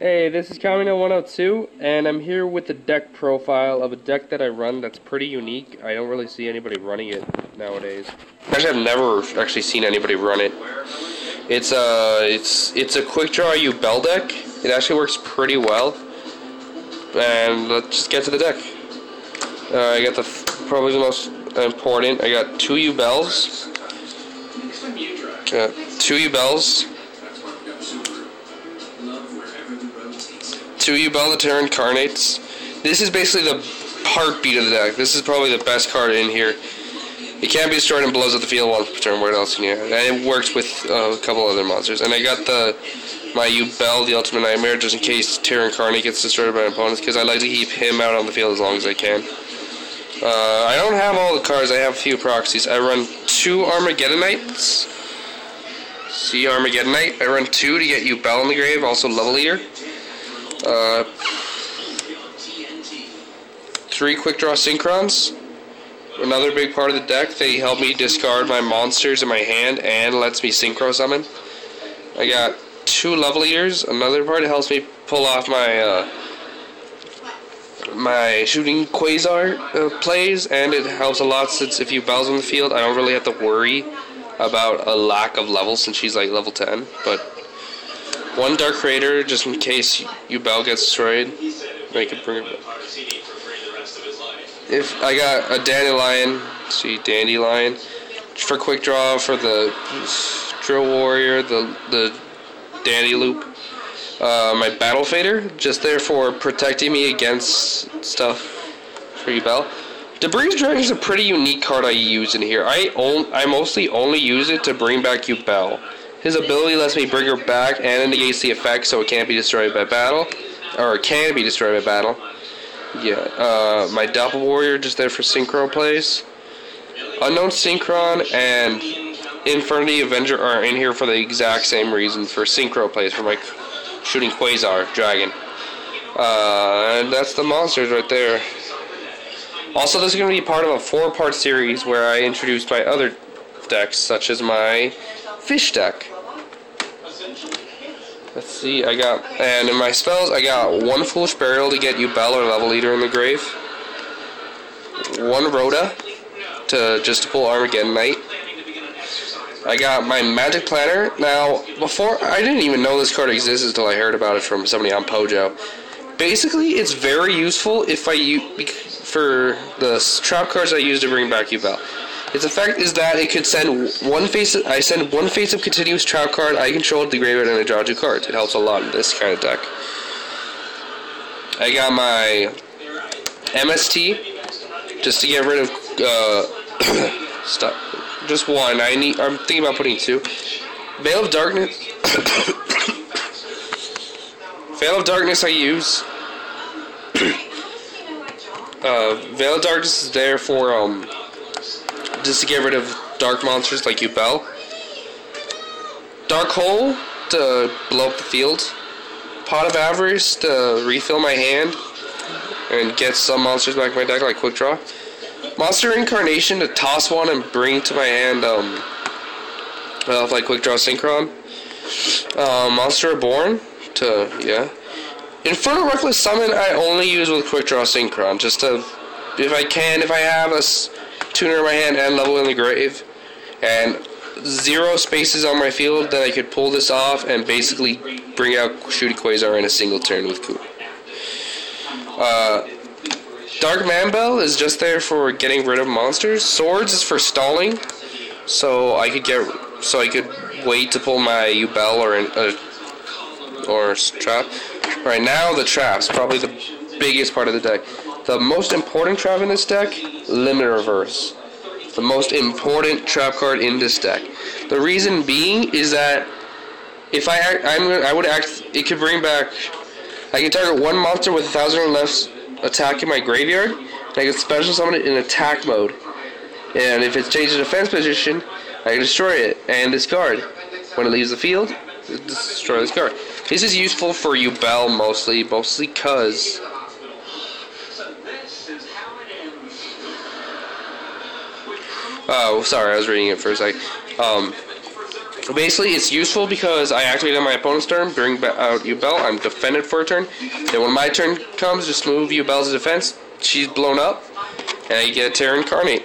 Hey, this is Kamino 102, and I'm here with the deck profile of a deck that I run that's pretty unique. I don't really see anybody running it nowadays. Actually, I've never actually seen anybody run it. It's a Quickdraw Yubel deck. It actually works pretty well. And let's just get to the deck. I got probably the most important. I got two Yubels. Two Yubels. Two Yubel the Terra Incarnates. This is basically the heartbeat of the deck. This is probably the best card in here. It can't be destroyed and blows up the field once per turn. What else can you have? And it works with a couple other monsters. And I got my Yubel, the Ultimate Nightmare, just in case Terra Incarnate gets destroyed by opponents, because I like to keep him out on the field as long as I can. I don't have all the cards. I have a few proxies. I run two Armageddonites. See Armageddonite. I run two to get Yubel in the grave, also Level Eater. Three Quickdraw Synchrons. Another big part of the deck. They help me discard my monsters in my hand and lets me synchro summon. I got two Level Eaters. Another part, it helps me pull off my my shooting Quasar plays, and it helps a lot since if Yubel's on the field, I don't really have to worry about a lack of levels since she's like level 10. But one Dark Creator, just in case Yubel gets destroyed, I can bring it back. If I got a Dandelion, see Dandelion, for quick draw for the Drill Warrior, the Dandy Loop. My Battle Fader, just there for protecting me against stuff for Yubel. Debris Dragon is a pretty unique card I use in here. I mostly only use it to bring back Yubel. His ability lets me bring her back and it negates the effect, so it can't be destroyed by battle. Or it can be destroyed by battle. Yeah, my Doppel Warrior just there for synchro plays. Unknown Synchron and Infernity Avenger are in here for the exact same reason, for synchro plays, for my shooting Quasar Dragon. And that's the monsters right there. Also, this is going to be part of a 4-part series where I introduced my other decks, such as my fish deck. Let's see, and in my spells, I got one Foolish Burial to get Yubel or Level Eater in the grave. One Rhoda to pull Armageddonite. I got my Magic Planner. Now, before, I didn't even know this card existed until I heard about it from somebody on Pojo. Basically, it's very useful for the trap cards I use to bring back Yubel. Its effect is that it could send one face-up continuous trap card I control to the graveyard and I draw 2 cards. It helps a lot in this kind of deck. I got my MST just to get rid of stuff. Just one. I'm thinking about putting 2. Veil of Darkness. Veil of Darkness I use. Veil of Darkness is there for just to get rid of dark monsters like Yubel. Dark Hole to blow up the field. Pot of Avarice to refill my hand and get some monsters back in my deck like Quickdraw. Monster Incarnation to toss one and bring to my hand like Quickdraw Synchron. Monster Reborn to Infernal Reckless Summon I only use with Quickdraw Synchron, just to if I have a tuner in my hand and level in the grave, and 0 spaces on my field, then I could pull this off and basically bring out Shooting Quasar in a single turn with Coup. Dark Manbell is just there for getting rid of monsters. Swords is for stalling, so I could wait to pull my Yubel or trap. Right now, the trap's probably the biggest part of the deck. The most important trap in this deck, Limit Reverse. The most important trap card in this deck. The reason being is that if it could bring back. I can target one monster with 1,000 or less attack in my graveyard, and I can special summon it in attack mode. And if it's changed to defense position, I can destroy it and discard. When it leaves the field, destroy this card. This is useful for Yubel mostly because. Oh, sorry, I was reading it for a second. Basically, it's useful because I activate on my opponent's turn, bring out Yubel, I'm defended for a turn. Then when my turn comes, just move Yubel's defense. She's blown up, and I get Terra Incarnate.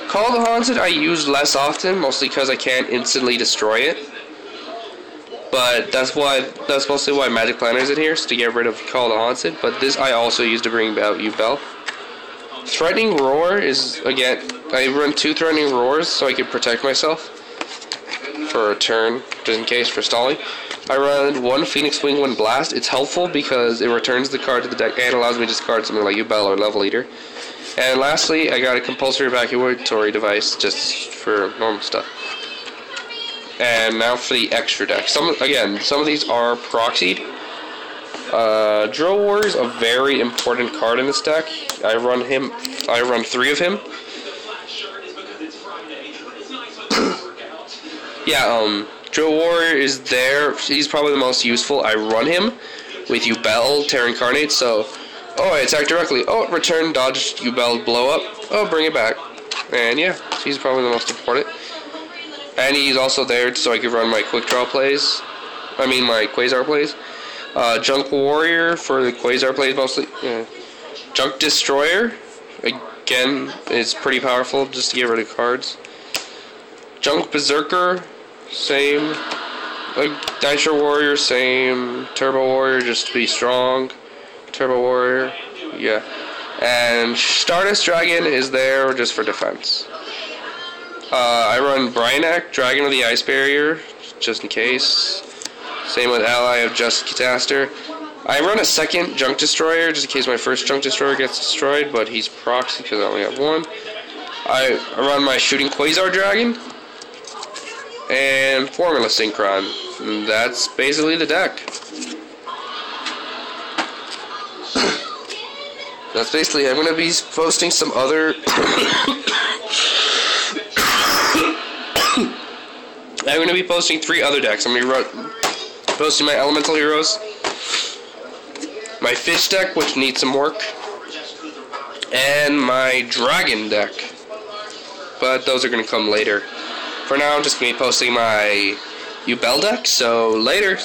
Call the Haunted I use less often, mostly because I can't instantly destroy it. But that's mostly why Magic Planner is in here, is to get rid of Call the Haunted. But this I also use to bring out Yubel. Threatening Roar is, again, I run 2 Threatening Roars so I can protect myself for a turn, just in case, for stalling. I run 1 Phoenix Wing, 1 Blast. It's helpful because it returns the card to the deck and allows me to discard something like Yubel or Level Eater. And lastly, I got a Compulsory Evacuatory Device just for normal stuff. And now for the extra deck. Some of these are proxied. Drill Warrior is a very important card in this deck. I run 3 of him. Drill Warrior is there. He's probably the most useful. I run him with Yubel, Terra Incarnate, so... Oh, I attack directly. Oh, return, dodge, Yubel, blow up. Oh, bring it back. And yeah, he's probably the most important. And he's also there so I can run my Quickdraw plays. My Quasar plays. Junk Warrior for the Quasar plays mostly. Yeah. Junk Destroyer, again, is pretty powerful just to get rid of cards. Junk Berserker, same. Nitro Warrior, same. Turbo Warrior, just to be strong. Turbo Warrior, yeah. And Stardust Dragon is there just for defense. I run Bryanak, Dragon of the Ice Barrier, just in case. Same with Ally of Just Cataster. I run a second Junk Destroyer, just in case my first Junk Destroyer gets destroyed, but he's proxy because I only have 1. I run my Shooting Quasar Dragon. And Formula Synchron. And that's basically the deck. That's basically, I'm going to be posting some other... I'm going to be posting 3 other decks. I'm going to be posting my Elemental Heroes, my Fish deck, which needs some work, and my Dragon deck. But those are going to come later. For now, I'm just going to be posting my Yubel deck, so later.